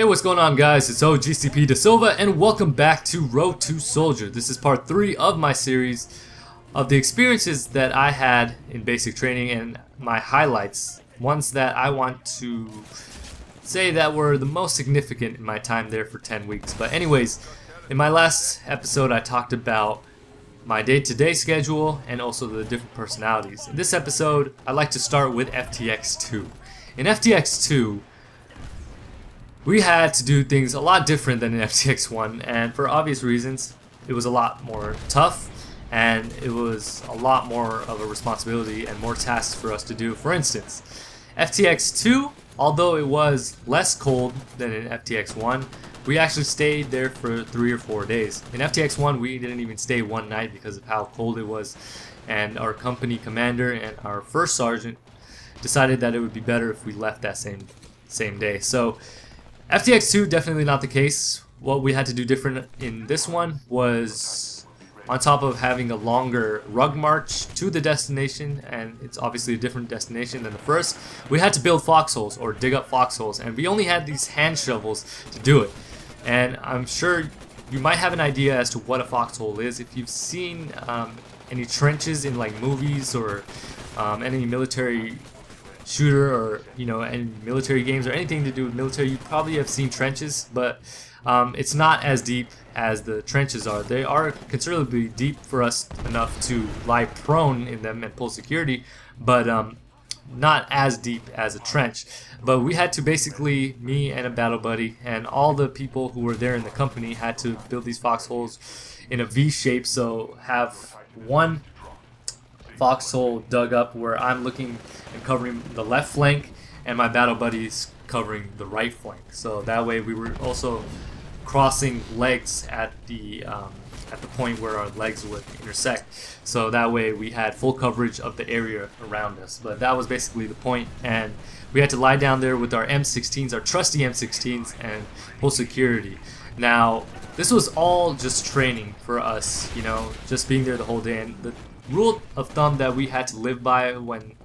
Hey, what's going on, guys? It's OGCP Da Silva, and welcome back to Road to Soldier. This is part 3 of my series of the experiences that I had in basic training and my highlights, ones that I want to say that were the most significant in my time there for 10 weeks. But anyways, in my last episode I talked about my day-to-day schedule and also the different personalities. In this episode, I'd like to start with FTX 2. In FTX 2, we had to do things a lot different than in FTX 1, and for obvious reasons, it was a lot more tough, and it was a lot more of a responsibility and more tasks for us to do. For instance, FTX 2, although it was less cold than in FTX 1, we actually stayed there for 3 or 4 days. In FTX 1, we didn't even stay one night because of how cold it was, and our company commander and our first sergeant decided that it would be better if we left that same day. So FTX 2, definitely not the case. What we had to do different in this one was, on top of having a longer rug march to the destination, and it's obviously a different destination than the first, we had to build foxholes or dig up foxholes, and we only had these hand shovels to do it. And I'm sure you might have an idea as to what a foxhole is if you've seen any trenches in like movies or any military shooter, or any military games or anything to do with military. You probably have seen trenches, but it's not as deep as the trenches are. They are considerably deep for us enough to lie prone in them and pull security, but not as deep as a trench. But we had to basically, me and a battle buddy and all the people who were there in the company, had to build these foxholes in a V shape, so have one foxhole dug up where I'm looking and covering the left flank, and my battle buddies covering the right flank. So that way we were also crossing legs at the point where our legs would intersect. So that way we had full coverage of the area around us. But that was basically the point, and we had to lie down there with our M16s, our trusty M16s, and pull security. Now, this was all just training for us, just being there the whole day. And the rule of thumb that we had to live by when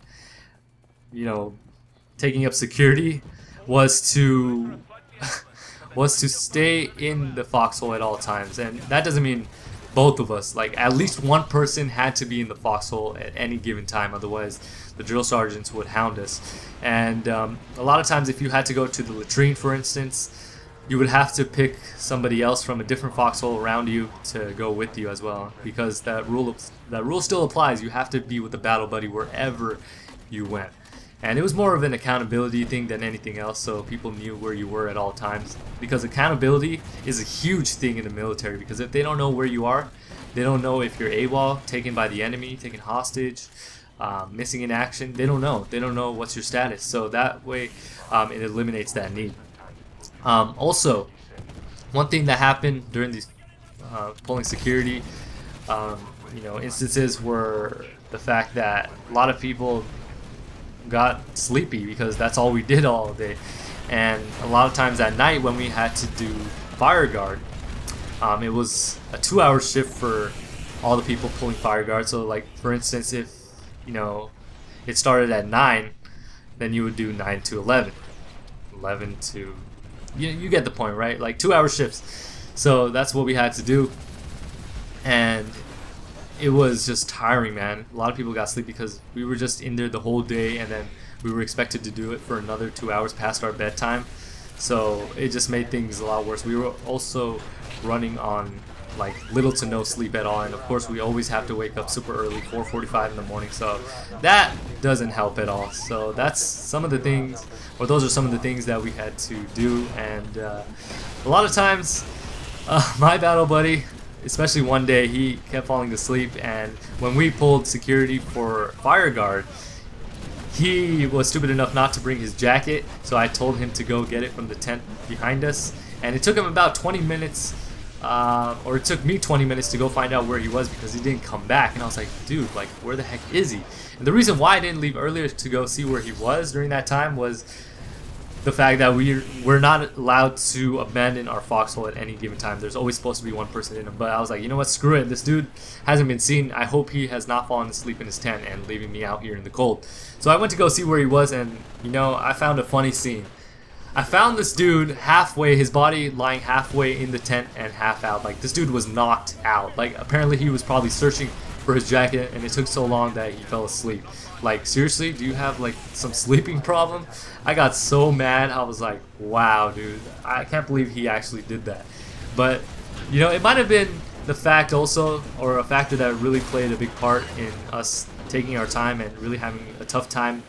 taking up security was to stay in the foxhole at all times. And that doesn't mean both of us, like at least one person had to be in the foxhole at any given time, otherwise the drill sergeants would hound us. And a lot of times if you had to go to the latrine, for instance, you would have to pick somebody else from a different foxhole around you to go with you as well, because that rule still applies. You have to be with the battle buddy wherever you went. And it was more of an accountability thing than anything else, so people knew where you were at all times. Because accountability is a huge thing in the military, because if they don't know where you are, they don't know if you're AWOL, taken by the enemy, taken hostage, missing in action. They don't know. They don't know what's your status. So that way it eliminates that need. Also, one thing that happened during these pulling security instances were the fact that a lot of people got sleepy because that's all we did all day. And a lot of times at night when we had to do fire guard, it was a 2-hour shift for all the people pulling fire guard. So like, for instance, if it started at 9, then you would do 9 to 11 to you get the point, right? Like 2-hour shifts. So that's what we had to do, and it was just tiring, man. A lot of people got sleep because we were just in there the whole day, and then we were expected to do it for another 2 hours past our bedtime. So it just made things a lot worse. We were also running on like little to no sleep at all, and of course we always have to wake up super early, 4:45 in the morning, so that doesn't help at all. So that's some of the things, or those are some of the things that we had to do. And a lot of times my battle buddy, especially one day, he kept falling asleep, and when we pulled security for fire guard, he was stupid enough not to bring his jacket, so I told him to go get it from the tent behind us, and it took him about 20 minutes, or it took me 20 minutes to go find out where he was, because he didn't come back. And I was like, dude, like, where the heck is he? And the reason why I didn't leave earlier to go see where he was during that time was the fact that we're not allowed to abandon our foxhole at any given time. There's always supposed to be one person in them. But I was like, you know what, screw it. This dude hasn't been seen. I hope he has not fallen asleep in his tent and leaving me out here in the cold. So I went to go see where he was, and I found a funny scene. I found this dude halfway, his body lying halfway in the tent and half out. Like, this dude was knocked out. Like, apparently he was probably searching for his jacket, and it took so long that he fell asleep. Like, seriously, do you have like some sleeping problem? I got so mad. I was like, wow, dude, I can't believe he actually did that. But, you know, it might have been the fact also, or a factor that really played a big part in us taking our time and really having a tough time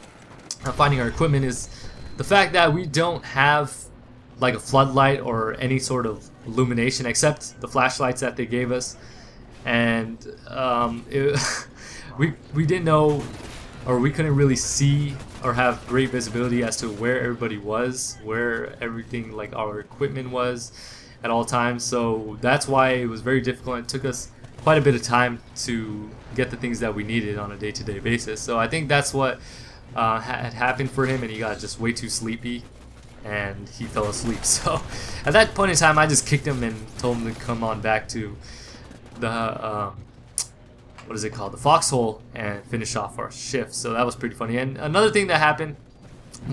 finding our equipment, is the fact that we don't have like a floodlight or any sort of illumination except the flashlights that they gave us. And we didn't know, or we couldn't really see or have great visibility as to where everybody was, where everything like our equipment was at all times. So that's why it was very difficult. It took us quite a bit of time to get the things that we needed on a day-to-day basis. So I think that's what had happened for him, and he got just way too sleepy and he fell asleep. So at that point in time, I just kicked him and told him to come on back to the what is it called, the foxhole, and finish off our shift. So that was pretty funny. And another thing that happened,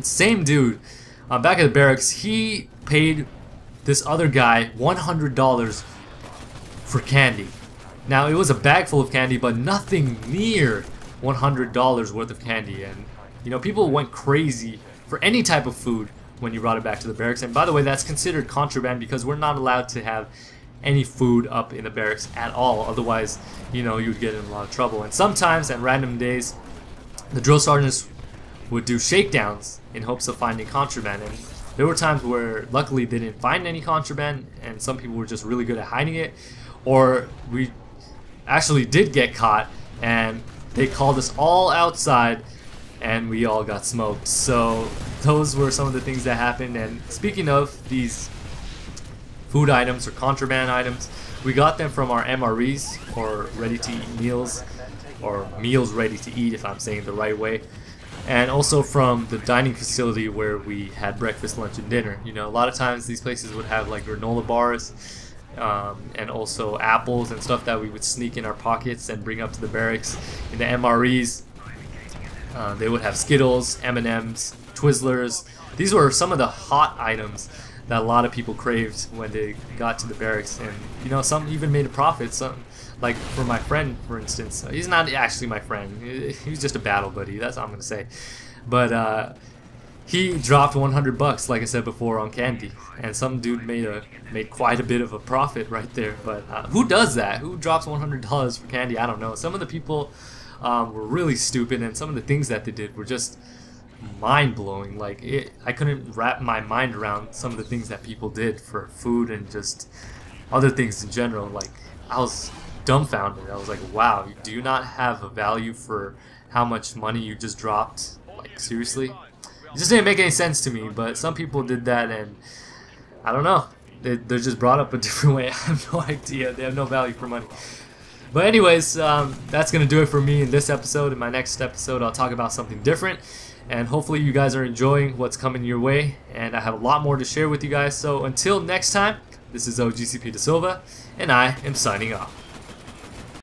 same dude back at the barracks, he paid this other guy $100 for candy. Now, it was a bag full of candy, but nothing near $100 worth of candy. And you know, people went crazy for any type of food when you brought it back to the barracks. And by the way, that's considered contraband because we're not allowed to have any food up in the barracks at all. Otherwise, you know, you would get in a lot of trouble. And sometimes, at random days, the drill sergeants would do shakedowns in hopes of finding contraband. And there were times where, luckily, they didn't find any contraband, and some people were just really good at hiding it. Or we actually did get caught, and they called us all outside, and we all got smoked. So those were some of the things that happened. And speaking of these food items or contraband items, we got them from our MREs, or ready-to-eat meals, or meals ready to eat if I'm saying it the right way, and also from the dining facility where we had breakfast, lunch, and dinner. You know, a lot of times these places would have like granola bars and also apples and stuff that we would sneak in our pockets and bring up to the barracks. In the MREs, they would have Skittles, M&Ms, Twizzlers. These were some of the hot items that a lot of people craved when they got to the barracks. And you know, some even made a profit. Some, like for my friend, for instance, he's not actually my friend, he's just a battle buddy, that's all I'm gonna say. But he dropped $100, like I said before, on candy, and some dude made quite a bit of a profit right there. But who does that? Who drops $100 for candy? I don't know. Some of the people were really stupid, and some of the things that they did were just mind-blowing. Like, I couldn't wrap my mind around some of the things that people did for food and just other things in general. Like, I was dumbfounded. I was like, wow, do you not have a value for how much money you just dropped? Like, seriously? It just didn't make any sense to me. But some people did that, and I don't know, they're just brought up a different way. I have no idea. They have no value for money. But anyways, that's gonna do it for me in this episode. In my next episode, I'll talk about something different, and hopefully you guys are enjoying what's coming your way, and I have a lot more to share with you guys. So until next time, this is OGCP Da Silva, and I am signing off.